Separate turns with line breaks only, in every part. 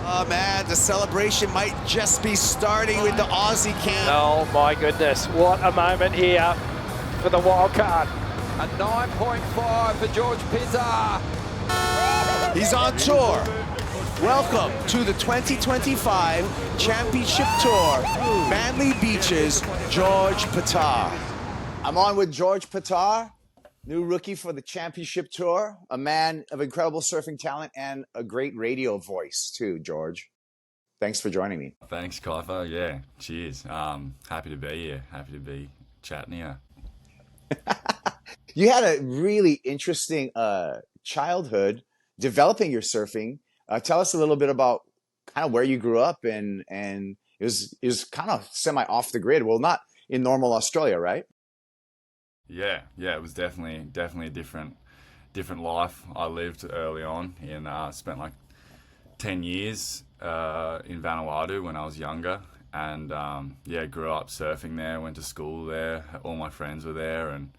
Oh man, the celebration might just be starting with the Aussie camp.
Oh my goodness, what a moment here for the wild card.
A 9.5 for George Pittar.
He's on tour. Welcome to the 2025 Championship Tour, Manly Beaches, George Pittar. I'm on with George Pittar, new rookie for the Championship Tour, a man of incredible surfing talent and a great radio voice too, George. Thanks for joining me.
Thanks, Kaipo. Yeah, cheers. Happy to be here. Happy to be chatting here.
You had a really interesting childhood developing your surfing. Tell us a little bit about kind of where you grew up and it was kind of semi off the grid. Well, not in normal Australia, right?
Yeah, it was definitely a different life I lived early on. And spent like 10 years in Vanuatu when I was younger, and grew up surfing there. Went to school there. All my friends were there, and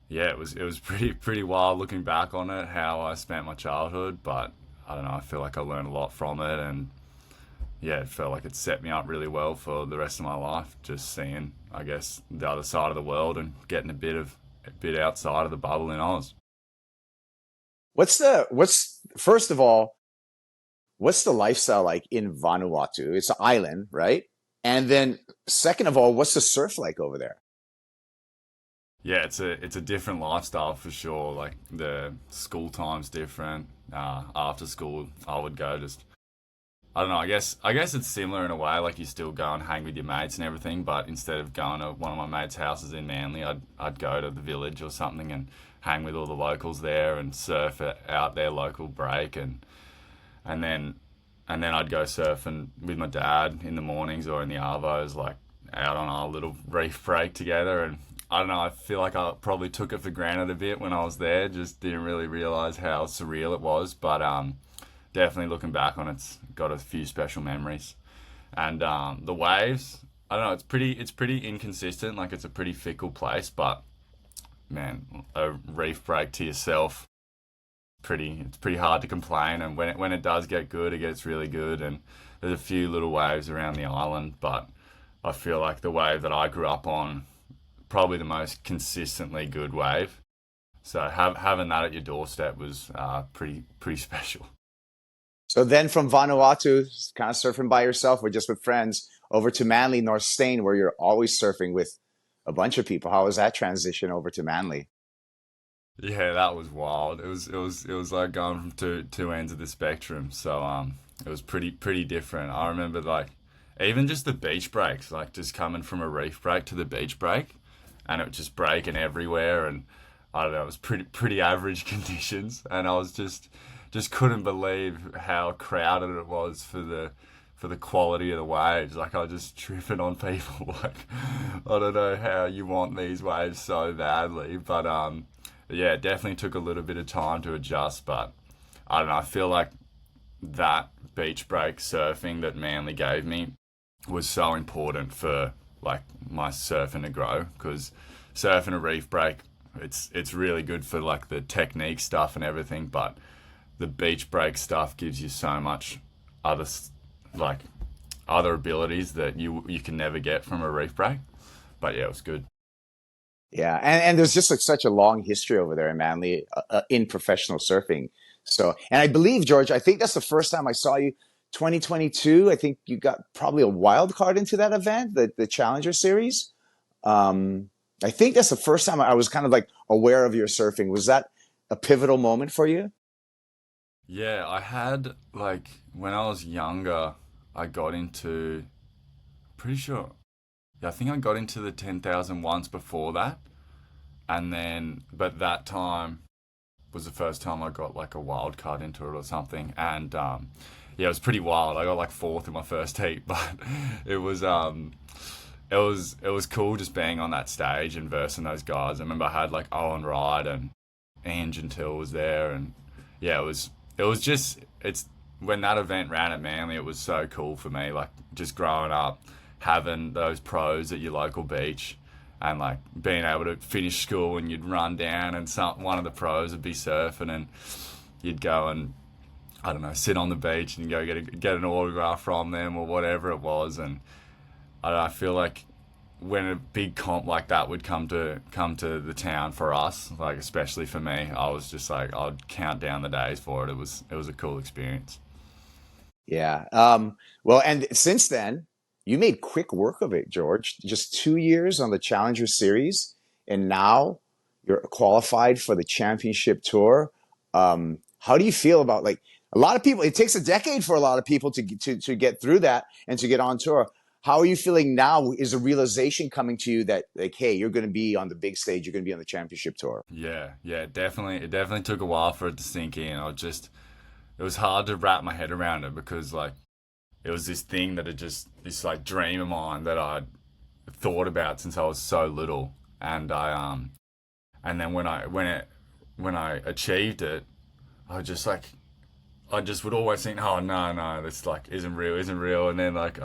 yeah, it was pretty wild looking back on it, how I spent my childhood. But I don't know, I feel like I learned a lot from it, and yeah, it felt like it set me up really well for the rest of my life, just seeing, I guess, the other side of the world and getting a bit outside of the bubble in Oz.
First of all, what's the lifestyle like in Vanuatu? It's an island, right? And then second of all, what's the surf like over there?
Yeah, it's a different lifestyle for sure. Like the school time's different. After school, I would go just, I don't know, I guess it's similar in a way. Like you still go and hang with your mates and everything, but instead of going to one of my mates' houses in Manly, I'd go to the village or something and hang with all the locals there and surf out their local break, and then I'd go surfing with my dad in the mornings or in the arvos, like out on our little reef break together. And I don't know, I feel like I probably took it for granted a bit when I was there, just didn't really realise how surreal it was. But definitely looking back on it's got a few special memories. And the waves, I don't know, it's pretty inconsistent, like it's a pretty fickle place, but man, a reef break to yourself, it's pretty hard to complain. And when it does get good, it gets really good. And there's a few little waves around the island, but I feel like the wave that I grew up on, probably the most consistently good wave. So having that at your doorstep was pretty special.
So then from Vanuatu, kind of surfing by yourself or just with friends, over to Manly, North Stain, where you're always surfing with a bunch of people. How was that transition over to Manly?
Yeah, that was wild. It was like going from two ends of the spectrum. So it was pretty different. I remember like even just the beach breaks, like just coming from a reef break to the beach break, and it was just breaking everywhere. And I don't know, it was pretty average conditions, and I was just couldn't believe how crowded it was for the quality of the waves. Like I was just tripping on people. Like I don't know how you want these waves so badly, but yeah, it definitely took a little bit of time to adjust. But I don't know, I feel like that beach break surfing that Manly gave me was so important for like my surfing to grow, because surfing a reef break, it's really good for like the technique stuff and everything, but the beach break stuff gives you so much other abilities that you can never get from a reef break. But yeah, it was good.
Yeah, and there's just like such a long history over there in Manly in professional surfing. So, and I believe, George, I think that's the first time I saw you, 2022. I think you got probably a wild card into that event, the Challenger Series. I think that's the first time I was kind of like aware of your surfing. Was that a pivotal moment for you?
Yeah, I had like when I was younger, I got into, pretty sure, yeah, I think I got into the 10,000 once before that, and then but that time was the first time I got like a wild card into it or something, and yeah, it was pretty wild. I got like fourth in my first heat, but it was it was cool just being on that stage and versing those guys. I remember I had like Owen Wright and Ian Gentile was there, and yeah, it was just, it's when that event ran at Manly, it was so cool for me. Like just growing up, having those pros at your local beach, and like being able to finish school and you'd run down and one of the pros would be surfing, and you'd go and I don't know, sit on the beach and go get an autograph from them or whatever it was. And I feel like when a big comp like that would come to the town for us, like especially for me, I was just like, I'd count down the days for it. It was a cool experience.
Yeah. Well, and since then, you made quick work of it, George. Just 2 years on the Challenger Series, and now you're qualified for the championship tour. How do you feel about, like, a lot of people? It takes a decade for a lot of people to get through that and to get on tour. How are you feeling now? Is a realization coming to you that, like, hey, you're going to be on the big stage, you're going to be on the championship tour?
Yeah, definitely. It definitely took a while for it to sink in. It was hard to wrap my head around it because, like, it was this thing that this like dream of mine that I'd thought about since I was so little. And and then when I achieved it, I just would always think, oh no, this like isn't real. And then like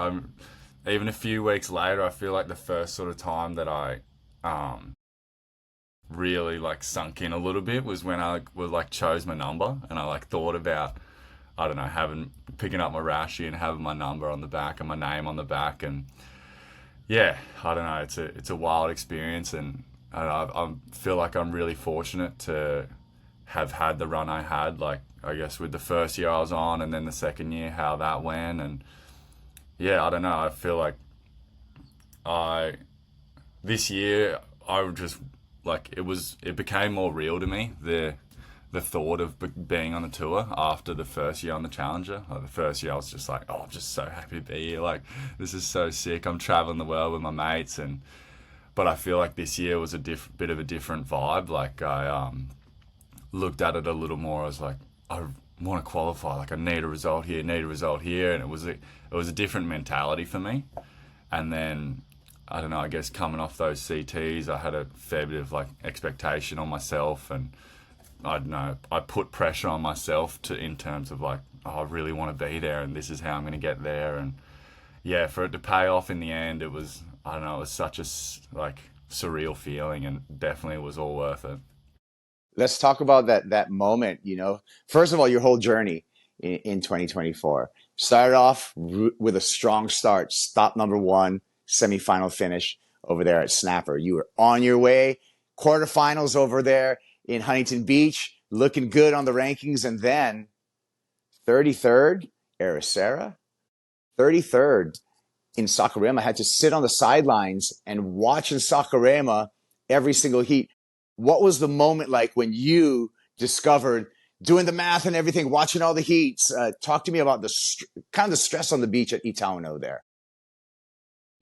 even a few weeks later, I feel like the first sort of time that I really like sunk in a little bit was when I was like chose my number, and I like thought about, I don't know, picking up my rashie and having my number on the back and my name on the back. And yeah, I don't know, it's a wild experience, and I feel like I'm really fortunate to have had the run I had, like I guess with the first year I was on and then the second year how that went. And yeah, I don't know, I feel like this year I would just like it became more real to me, the thought of being on the tour after the first year on the Challenger. Like the first year I was just like, oh, I'm just so happy to be here, like this is so sick, I'm traveling the world with my mates. But I feel like this year was a bit of a different vibe. Like I looked at it a little more as like, I want to qualify, like I need a result here, and it was a different mentality for me. And then I don't know, I guess coming off those CTs, I had a fair bit of like expectation on myself, and I don't know, I put pressure on myself in terms of like, oh, I really want to be there, and this is how I'm going to get there. And yeah, for it to pay off in the end, it was, I don't know, it was such a like surreal feeling, and definitely was all worth it.
Let's talk about that moment. First of all, your whole journey in 2024 started off with a strong start. Stop number one, semifinal finish over there at Snapper. You were on your way, quarterfinals over there in Huntington Beach, looking good on the rankings, and then 33rd, Ericeira, 33rd in Saquarema. Had to sit on the sidelines and watch in Saquarema every single heat. What was the moment like when you discovered, doing the math and everything, watching all the heats? Talk to me about the kind of the stress on the beach at Itauano there.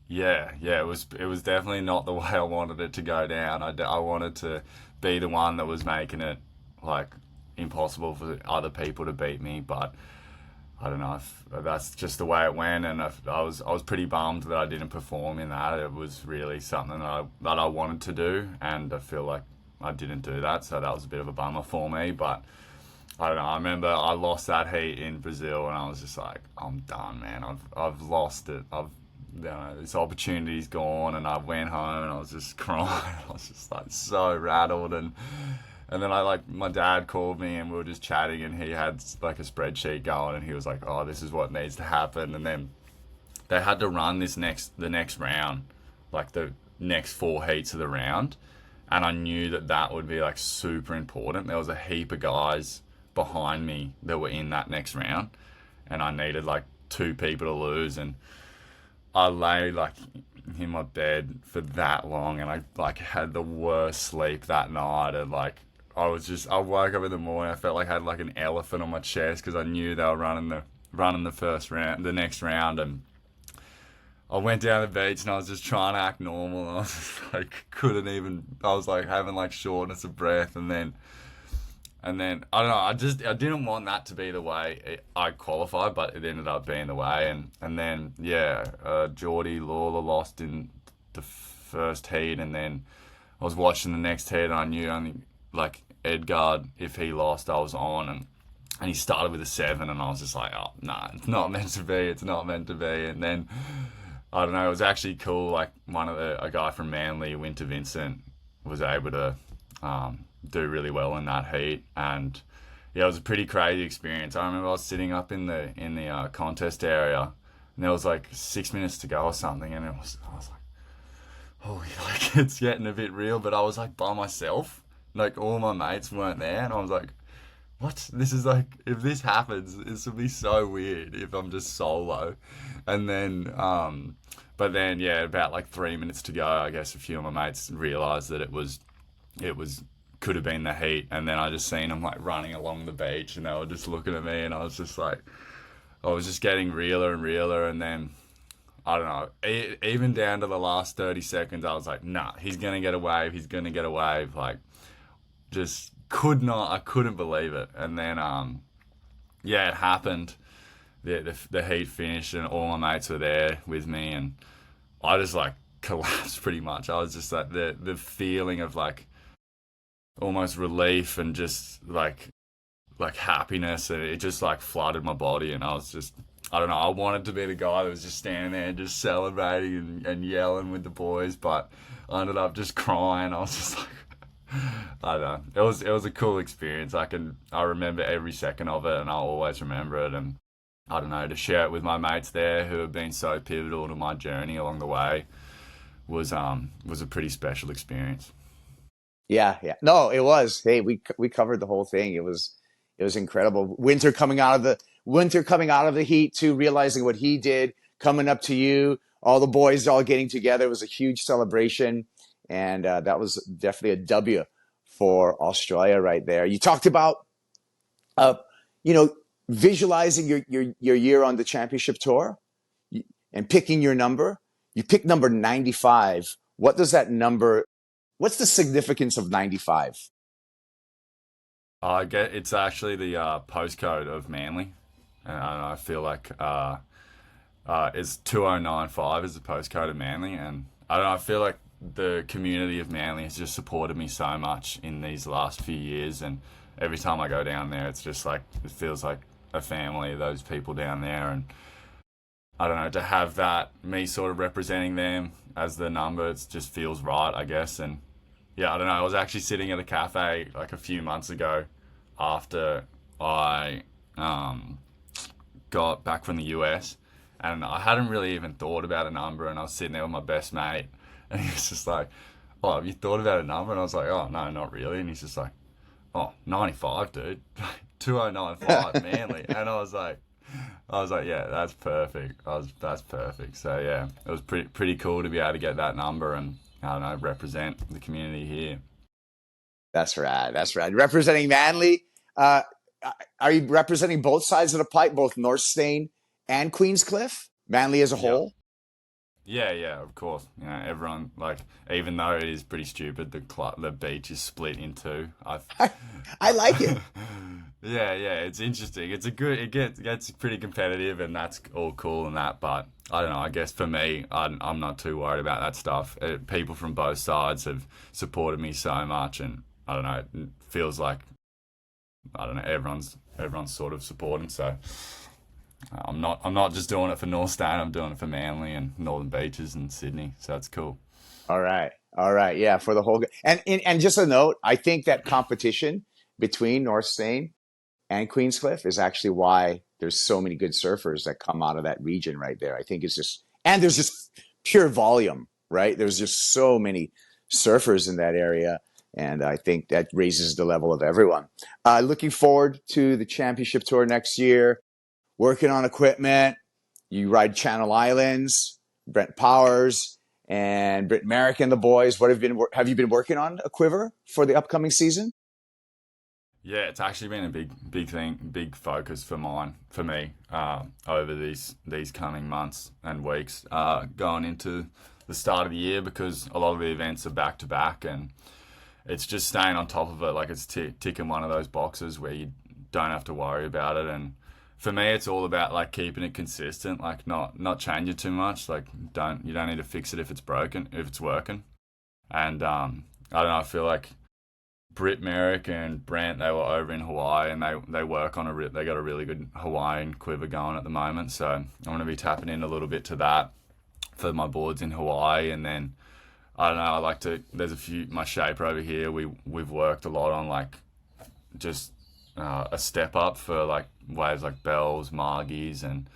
Yeah, it was definitely not the way I wanted it to go down. I wanted to be the one that was making it like impossible for other people to beat me, but I don't know if that's just the way it went. And I was pretty bummed that I didn't perform in that. It was really something that I wanted to do, and I feel like I didn't do that, so that was a bit of a bummer for me. But I don't know, I remember I lost that heat in Brazil, and I was just like, I'm done, man. I've lost it. This opportunity's gone. And I went home and I was just crying. I was just like so rattled, and then my dad called me and we were just chatting, and he had like a spreadsheet going, and he was like, oh, this is what needs to happen. And then they had to run the next round, like the next 4 heats of the round. And I knew that would be like super important. There was a heap of guys behind me that were in that next round, and I needed like 2 people to lose. And I lay like in my bed for that long, and I like had the worst sleep that night. And like I woke up in the morning, I felt like I had like an elephant on my chest because I knew they were running the first round, the next round. And I went down the beach and I was just trying to act normal, and I was just like I was like having like shortness of breath. And then I don't know, I didn't want that to be the way I qualified, but it ended up being the way. And then Geordie Lawler lost in the first heat, and then I was watching the next heat, and I knew only like Edgard, if he lost, I was on. And he started with a 7, and I was just like, oh no, it's not meant to be. And then I don't know, it was actually cool, like a guy from Manly, Winter Vincent, was able to do really well in that heat. And yeah, it was a pretty crazy experience. I remember I was sitting up in the contest area, and there was like 6 minutes to go or something, and I was like, holy, like it's getting a bit real. But I was like by myself, like all my mates weren't there, and I was like, what? This is like, if this happens, this will be so weird if I'm just solo. And then, but then yeah, about like 3 minutes to go, I guess a few of my mates realised that it was could have been the heat, and then I just seen them like running along the beach, and they were just looking at me, and I was just like, I was just getting realer and realer, and then I don't know, even down to the last 30 seconds, I was like, nah, he's gonna get a wave, like just I couldn't believe it, and then yeah, it happened. The heat finished, and all my mates were there with me, and I just like collapsed pretty much. I was just like the feeling of like almost relief and just like happiness, and it just like flooded my body, and I was just, I don't know, I wanted to be the guy that was just standing there and just celebrating and yelling with the boys, but I ended up just crying. I was just like, I don't know, it was a cool experience. I remember every second of it, and I'll always remember it. And I don't know, to share it with my mates there who have been so pivotal to my journey along the way was a pretty special experience.
Yeah, yeah. No, it was. Hey, we covered the whole thing. It was incredible. Winter coming out of the heat too, realizing what he did, coming up to you, all the boys all getting together. It was a huge celebration, and that was definitely a W for Australia right there. You talked about, visualizing your year on the championship tour and picking your number. You picked number 95. What does that number? What's the significance of 95?
I get it's actually the postcode of Manly, and I feel like it's 2095 is the postcode of Manly, and I don't know, I feel like the community of Manly has just supported me so much in these last few years, and every time I go down there, it's just like, it feels like a family, those people down there, and I don't know, to have that, me sort of representing them as the number, it just feels right, I guess. And yeah, I don't know, I was actually sitting at a cafe like a few months ago after I got back from the US, and I hadn't really even thought about a number, and I was sitting there with my best mate, and he was just like, oh, have you thought about a number? And I was like, oh, no, not really. And he's just like, oh, 95, dude. 2095, Manly. And I was like, yeah, that's perfect. That's perfect. So yeah, it was pretty cool to be able to get that number and, I don't know, represent the community here.
That's right. That's right. Representing Manly. Are you representing both sides of the pipe, both North Stain and Queenscliff? Manly as a whole?
Yeah, of course. You know, everyone, like, even though it is pretty stupid, the beach is split in two.
I like it.
Yeah, it's interesting. It gets pretty competitive, and that's all cool and that. But I don't know. I guess for me, I'm not too worried about that stuff. People from both sides have supported me so much, and I don't know. It feels like, I don't know, everyone's sort of supporting. So I'm not just doing it for North Stain. I'm doing it for Manly and Northern Beaches and Sydney. So that's cool.
All right. Yeah, for the whole and just a note, I think that competition between North Stain and Queenscliff is actually why there's so many good surfers that come out of that region right there. I think it's just, and there's just pure volume, right? There's just so many surfers in that area, and I think that raises the level of everyone. Looking forward to the championship tour next year. Working on equipment. You ride Channel Islands, Brent Powers, and Britt Merrick and the boys. Have you been working on a quiver for the upcoming season?
Yeah, it's actually been a big focus for me, over these coming months and weeks, going into the start of the year, because a lot of the events are back to back, and it's just staying on top of it. Like, it's ticking one of those boxes where you don't have to worry about it. And for me, it's all about like keeping it consistent, like not changing too much. Like, you don't need to fix it if it's broken, if it's working. And I don't know, I feel like Britt Merrick and Brant, they were over in Hawaii, and they work on they got a really good Hawaiian quiver going at the moment. So I'm going to be tapping in a little bit to that for my boards in Hawaii. And then I don't know, there's my shaper over here. We've worked a lot on like just a step up for like waves like bells, margies, and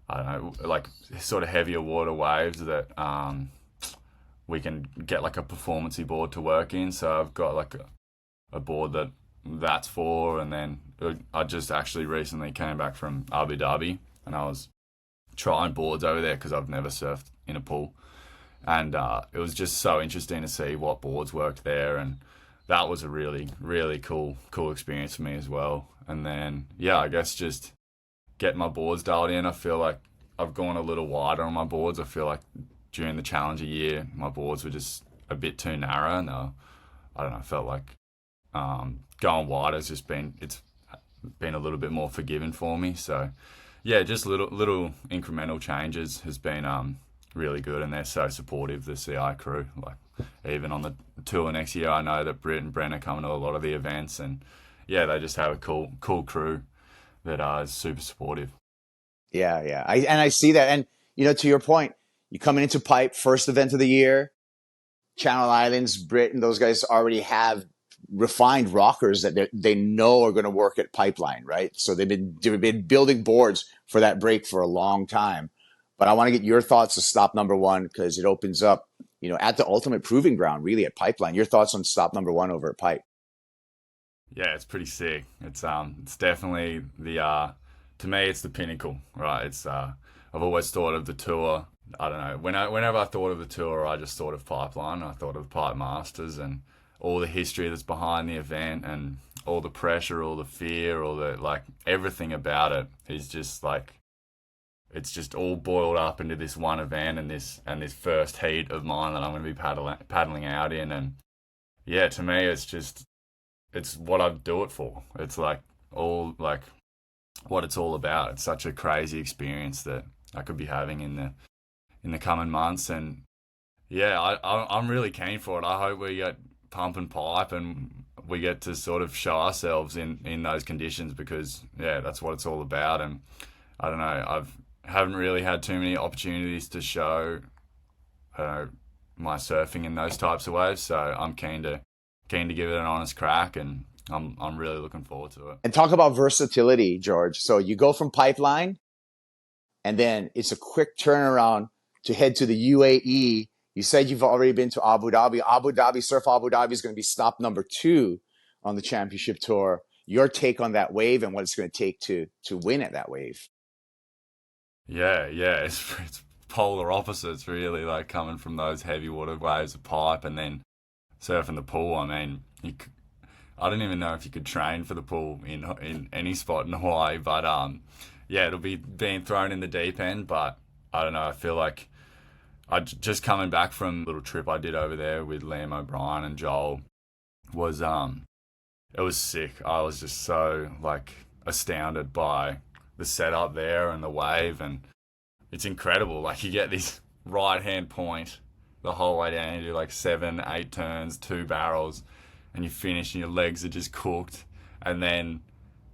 I don't know, like sort of heavier water waves that we can get like a performancey board to work in. So I've got like a board that's for, and then I just actually recently came back from Abu Dhabi, and I was trying boards over there because I've never surfed in a pool, and it was just so interesting to see what boards worked there, and that was a really cool experience for me as well. And then I guess just getting my boards dialed in. I feel like I've gone a little wider on my boards. I feel like during the Challenger year, my boards were just a bit too narrow, and I don't know, I felt like going wider it's been a little bit more forgiving for me. So yeah, just little incremental changes has been really good, and they're so supportive, the CI crew. Like even on the tour next year, I know that Britt and Brent are coming to a lot of the events, and yeah, they just have a cool crew that is super supportive.
Yeah. I see that. And, to your point, you coming into Pipe, first event of the year, Channel Islands, Brit, and those guys already have refined rockers that they know are going to work at Pipeline, right? So they've been building boards for that break for a long time. But I want to get your thoughts of stop number one, because it opens up, at the ultimate proving ground, really, at Pipeline. Your thoughts on stop number one over at Pipe?
Yeah, it's pretty sick. It's definitely to me it's the pinnacle, right? It's I've always thought of the tour. I don't know. Whenever I thought of the tour, I just thought of Pipeline. I thought of Pipe Masters and all the history that's behind the event, and all the pressure, all the fear, all the like everything about it is just like it's just all boiled up into this one event and this first heat of mine that I'm going to be paddling out in. And yeah, to me, it's what I do it for. It's like all like what it's all about. It's such a crazy experience that I could be having in the coming months, and yeah, I'm really keen for it. I hope we get pump and pipe and we get to sort of show ourselves in those conditions, because yeah, that's what it's all about. And I don't know, haven't really had too many opportunities to show my surfing in those types of waves, so I'm keen to give it an honest crack, and I'm really looking forward to it.
And talk about versatility, George. So you go from Pipeline, and then it's a quick turnaround to head to the UAE. You said you've already been to Abu Dhabi. Surf Abu Dhabi is going to be stop number 2 on the championship tour. Your take on that wave and what it's going to take to win at that wave?
Yeah, it's polar opposites, really. Like coming from those heavy water waves of Pipe and then surfing the pool. I mean, I don't even know if you could train for the pool in any spot in Hawaii, but yeah, it'll be being thrown in the deep end. But I don't know, I feel like just coming back from a little trip I did over there with Liam O'Brien and Joel was it was sick. I was just so like astounded by the setup there and the wave, and it's incredible. Like you get this right hand point the whole way down, you do like 7-8 turns, 2 barrels, and you finish and your legs are just cooked, and then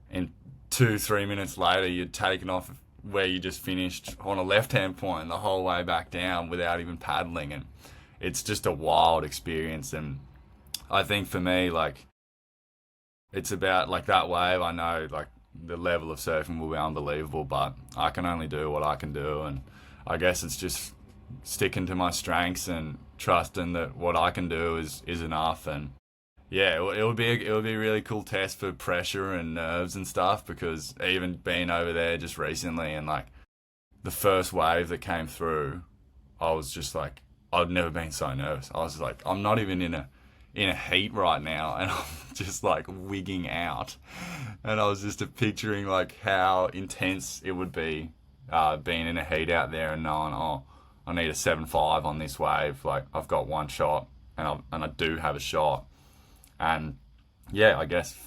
in 2-3 minutes later you're taken off where you just finished on a left-hand point the whole way back down without even paddling. And it's just a wild experience. And I think for me, like, it's about like that wave. I know like the level of surfing will be unbelievable, but I can only do what I can do, and I guess it's just sticking to my strengths and trusting that what I can do is enough. And yeah, it would be a really cool test for pressure and nerves and stuff, because even being over there just recently and like the first wave that came through, I was just like, I'd never been so nervous. I was like, I'm not even in a heat right now, and I'm just like wigging out. And I was just picturing like how intense it would be being in a heat out there and knowing, oh, I need a 7.5 on this wave. Like I've got one shot, and I do have a shot. And yeah, I guess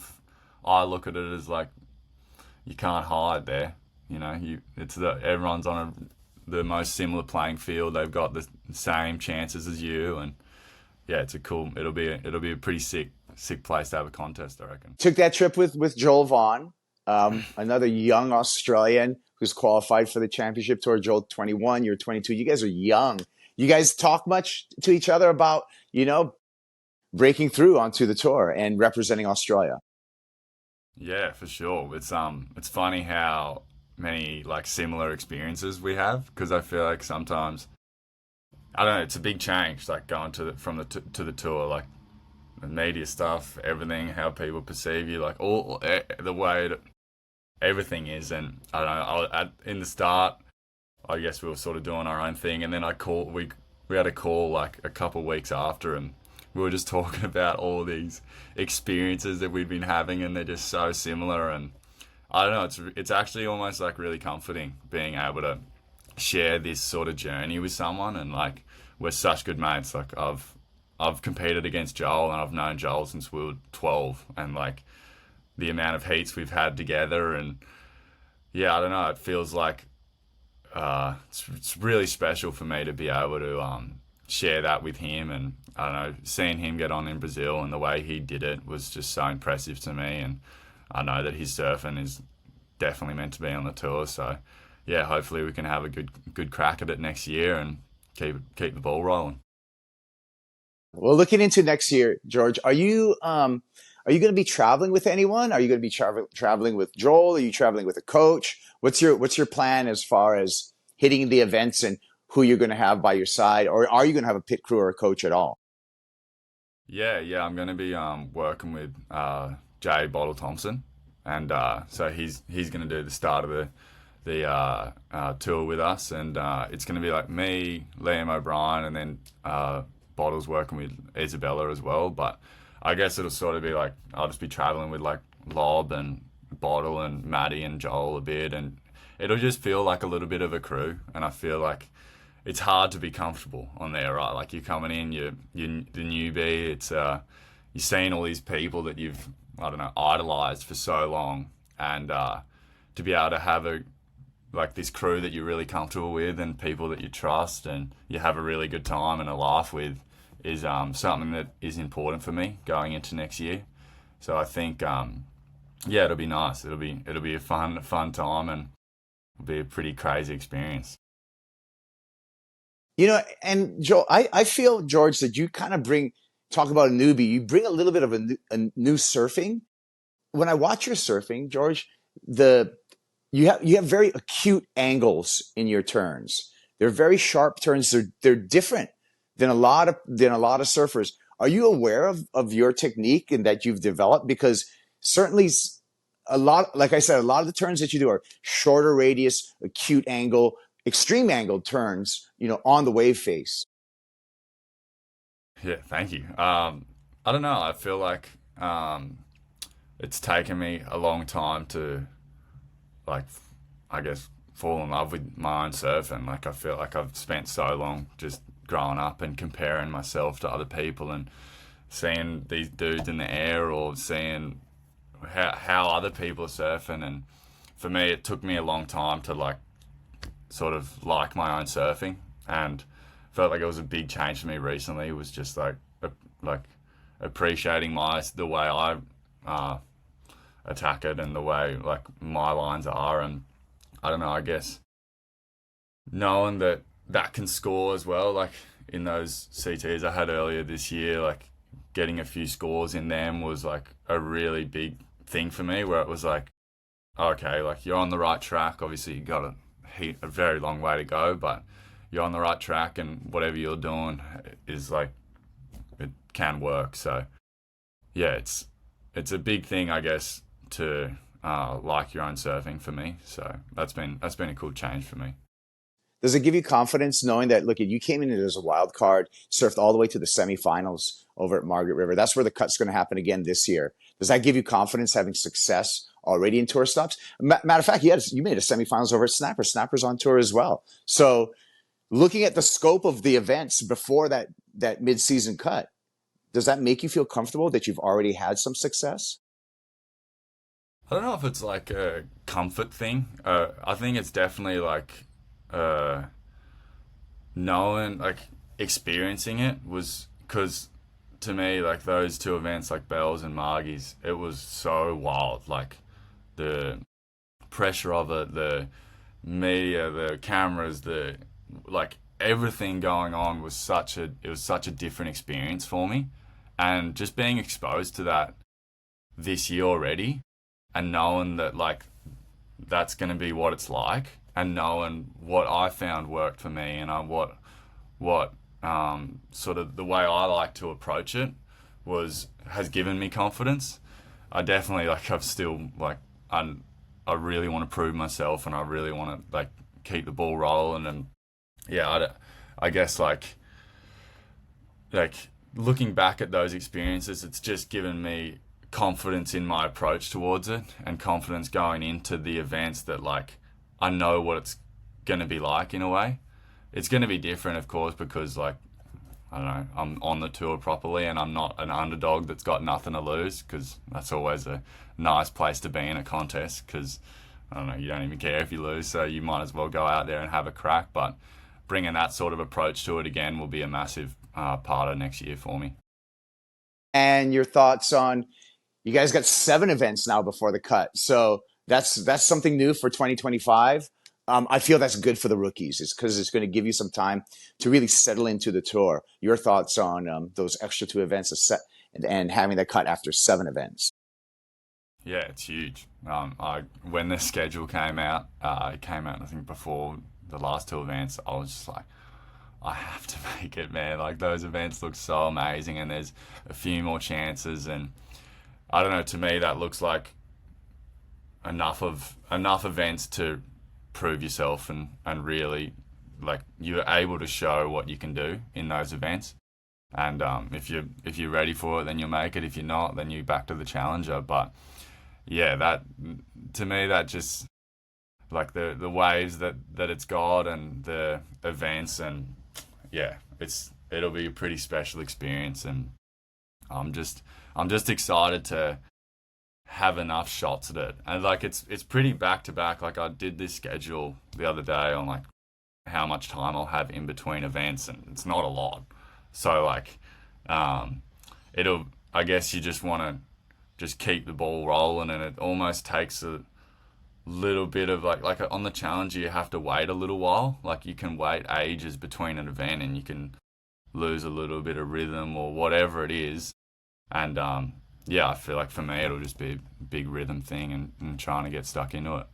I look at it as like you can't hide there. You know, everyone's on the most similar playing field. They've got the same chances as you, and yeah, it'll be a pretty sick place to have a contest, I reckon.
Took that trip with Joel Vaughn, another young Australian who's qualified for the championship tour. Joel, 21, you're 22. You guys are young. You guys talk much to each other about, breaking through onto the tour and representing Australia?
Yeah, for sure. It's funny how many like similar experiences we have because I feel like sometimes I don't know. It's a big change, like going to the tour, like the media stuff, everything, how people perceive you, like all the way that everything is. And I don't know. In the start, I guess we were sort of doing our own thing, and then we had a call like a couple of weeks after, and we were just talking about all these experiences that we'd been having, and they're just so similar. And I don't know. It's actually almost like really comforting being able to share this sort of journey with someone, and like we're such good mates. Like I've competed against Joel, and I've known Joel since we were 12, and like the amount of heats we've had together, and yeah, I don't know. It feels like it's really special for me to be able to share that with him, and I don't know, seeing him get on in Brazil and the way he did it was just so impressive to me, and I know that his surfing is definitely meant to be on the tour, so yeah, hopefully we can have a good crack at it next year and keep the ball rolling.
Well, looking into next year, George, are you going to be traveling with anyone? Are you going to be traveling with Joel? Are you traveling with a coach? What's your plan as far as hitting the events and who you're going to have by your side, or are you going to have a pit crew or a coach at all?
Yeah, I'm going to be working with Jay Bottle Thompson, and so he's going to do the start of the tour with us, and it's going to be like me, Liam O'Brien, and then Bottle's working with Isabella as well. But I guess it'll sort of be like I'll just be traveling with like Lob and Bottle and Maddie and Joel a bit, and it'll just feel like a little bit of a crew. And I feel like it's hard to be comfortable on there, right? Like you're coming in, you're the newbie. It's you're seeing all these people that you've, I don't know, idolized for so long, and to be able to have a like this crew that you're really comfortable with and people that you trust and you have a really good time and a laugh with is something that is important for me going into next year. So I think yeah, it'll be nice. It'll be a fun time, and it'll be a pretty crazy experience.
And Joel, I feel, George, that you kind of talk about a newbie, you bring a little bit of a new surfing. When I watch your surfing, George, you have very acute angles in your turns. They're very sharp turns. They're different than a lot of surfers. Are you aware of your technique and that you've developed? Because certainly like I said, a lot of the turns that you do are shorter radius, acute angle, extreme angle turns, on the wave face.
Yeah, thank you. I don't know. I feel like it's taken me a long time to, like, I guess, fall in love with my own surfing. Like, I feel like I've spent so long just growing up and comparing myself to other people and seeing these dudes in the air or seeing how other people are surfing. And for me, it took me a long time to, like, sort of like my own surfing, and felt like it was a big change for me recently. It was just like appreciating the way I attack it and the way like my lines are, and I don't know, I guess knowing that can score as well, like in those CTs I had earlier this year, like getting a few scores in them was like a really big thing for me, where it was like, okay, like you're on the right track. Obviously you got a very long way to go, but you're on the right track, and whatever you're doing is like, it can work. So yeah, it's a big thing, I guess, to like your own surfing for me. So that's been a cool change for me.
Does it give you confidence knowing that, look, you came in as a wild card, surfed all the way to the semifinals over at Margaret River? That's where the cut's going to happen again this year. Does that give you confidence having success already in tour stops? Matter of fact, you made a semifinals over at Snapper. Snapper's on tour as well. So looking at the scope of the events before that mid-season cut, does that make you feel comfortable that you've already had some success?
I don't know if it's like a comfort thing. I think it's definitely like knowing, like experiencing it was, because to me, like those two events, like Bells and Margie's, it was so wild. Like the pressure of it, the media, the cameras, the like everything going on was such a different experience for me, and just being exposed to that this year already, and knowing that like that's going to be what it's like, and knowing what I found worked for me, and what sort of the way I like to approach it has given me confidence. I definitely I've still I really want to prove myself, and I really want to like keep the ball rolling, and yeah, I guess like looking back at those experiences, it's just given me confidence in my approach towards it, and confidence going into the events that like I know what it's going to be like in a way. It's going to be different, of course, because like I don't know, I'm on the tour properly, and I'm not an underdog that's got nothing to lose, because that's always a nice place to be in a contest, because I don't know, you don't even care if you lose, so you might as well go out there and have a crack. But bringing that sort of approach to it again will be a massive part of next year for me.
And your thoughts on, you guys got 7 events now before the cut, so that's something new for 2025. I feel that's good for the rookies. It's because it's going to give you some time to really settle into the tour. Your thoughts on those extra 2 events and having that cut after 7 events?
Yeah, it's huge. When the schedule came out, it came out I think before the last 2 events. I was just like, I have to make it, man. Like those events look so amazing, and there's a few more chances, and I don't know. To me, that looks like enough events to prove yourself, and really like you're able to show what you can do in those events. And if you're ready for it, then you'll make it. If you're not, then you're back to the challenger. But yeah, that to me, that just like the waves that it's got, and the events, and yeah, it'll be a pretty special experience, and I'm just excited to have enough shots at it. And like it's pretty back to back. Like I did this schedule the other day on like how much time I'll have in between events, and it's not a lot. So like I guess you just want to just keep the ball rolling, and it almost takes a little bit of like on the challenger you have to wait a little while. Like you can wait ages between an event, and you can lose a little bit of rhythm or whatever it is. And yeah, I feel like for me it'll just be a big rhythm thing, and trying to get stuck into it.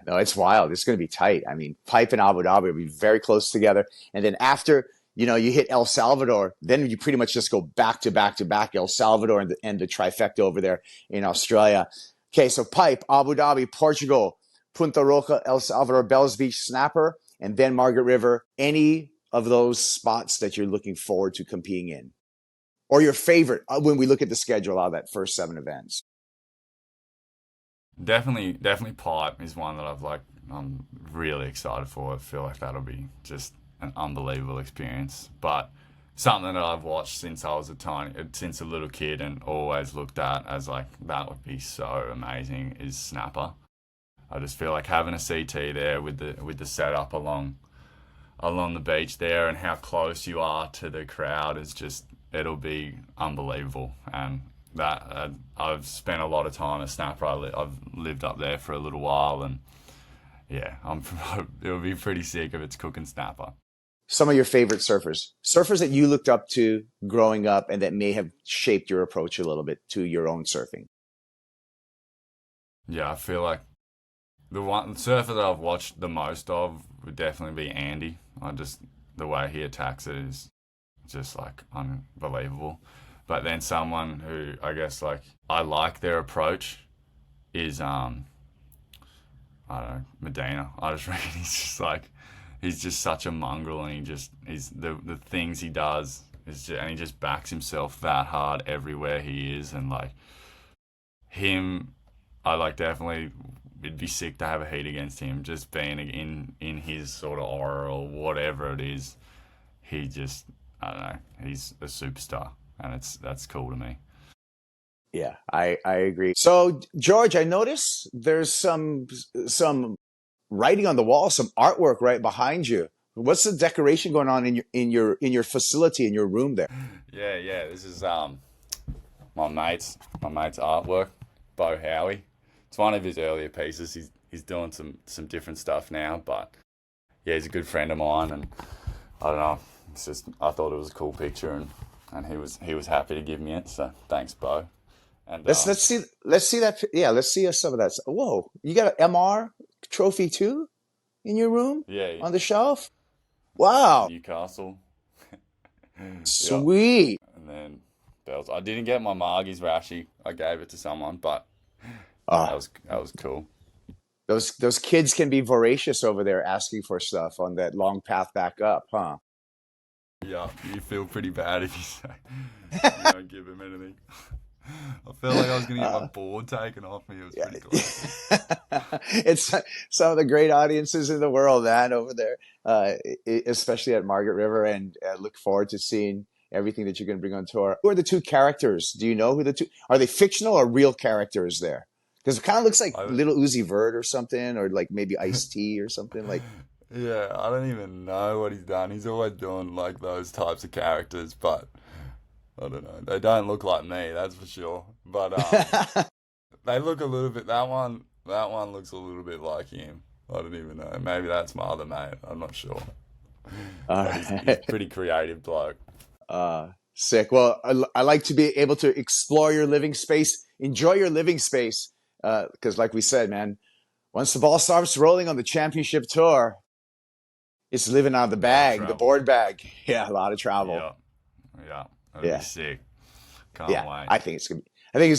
No, it's wild. It's going to be tight. I mean, Pipe and Abu Dhabi will be very close together. And then after, you hit El Salvador, then you pretty much just go back to back to back, El Salvador and the trifecta over there in Australia. Okay, so Pipe, Abu Dhabi, Portugal, Punta Roca, El Salvador, Bells Beach, Snapper, and then Margaret River. Any of those spots that you're looking forward to competing in? Or your favorite when we look at the schedule out of that first 7 events?
Definitely Pipe is one that I'm really excited for. I feel like that'll be just an unbelievable experience. But something that I've watched since I was since a little kid, and always looked at as like that would be so amazing, is Snapper. I just feel like having a CT there with the setup along the beach there, and how close you are to the crowd is just, it'll be unbelievable. And that I've spent a lot of time at Snapper. I've lived up there for a little while, and yeah, it'll be pretty sick if it's cooking Snapper.
Some of your favorite surfers that you looked up to growing up, and that may have shaped your approach a little bit to your own surfing?
Yeah, I feel like the surfer that I've watched the most of would definitely be Andy. The way he attacks it is just like unbelievable. But then someone who I guess like I like their approach is I don't know, Medina. I just reckon he's just such a mongrel, and he's the things he does and he just backs himself that hard everywhere he is. And like him, I like definitely, it'd be sick to have a heat against him, just being in his sort of aura or whatever it is. He just, I don't know, he's a superstar, and that's cool to me.
Yeah, I agree. So George, I notice there's some writing on the wall, some artwork right behind you. What's the decoration going on in your facility, in your room there?
Yeah. This is my mate's artwork, Bo Howie. It's one of his earlier pieces. He's doing some different stuff now, but yeah, he's a good friend of mine, and I don't know. It's just, I thought it was a cool picture, and he was happy to give me it. So thanks, Bo. And
Let's see that. Yeah, let's see some of that. Whoa, you got an MR trophy too in your room
yeah,
on the shelf? Wow,
Newcastle. Yeah.
sweet.
And then bells. I didn't get my Margie's Rashi. I gave it to someone, but
Ah,
that was cool.
those kids can be voracious over there asking for stuff on that long path back up, huh?
Yeah, you feel pretty bad if you say you don't give him anything. I felt like I was gonna get my board taken off me. It was pretty cool.
It's some of the great audiences in the world, man, over there, especially at Margaret River, and look forward to seeing everything that you're going to bring on tour. Who are the two characters? Do you know who the two are? They fictional or real characters there? Because it kind of looks like
I,
Little Uzi Vert or something, or like maybe Ice-T or something like.
yeah, I don't even know what he's done. He's always doing like those types of characters, but I don't know. They don't look like me, that's for sure. But they look a little bit. That one looks a little bit like him. I don't even know. Maybe that's my other mate. I'm not sure. But he's a pretty creative bloke.
Sick. Well, I like to be able to explore your living space, enjoy your living space, because like we said, man, once the ball starts rolling on the championship tour, it's living out of the bag, the board bag. Yeah, a lot of travel.
Yeah, that'll be sick. Can't wait.
I think it's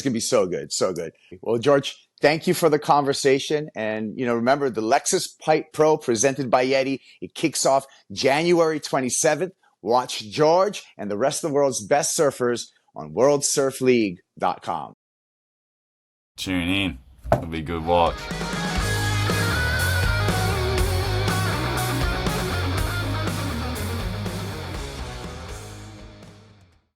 gonna be so good, so good. Well, George, thank you for the conversation, and remember the Lexus Pipe Pro presented by Yeti. It kicks off January 27th. Watch George and the rest of the world's best surfers on worldsurfleague.com.
Tune in. It'll be a good watch.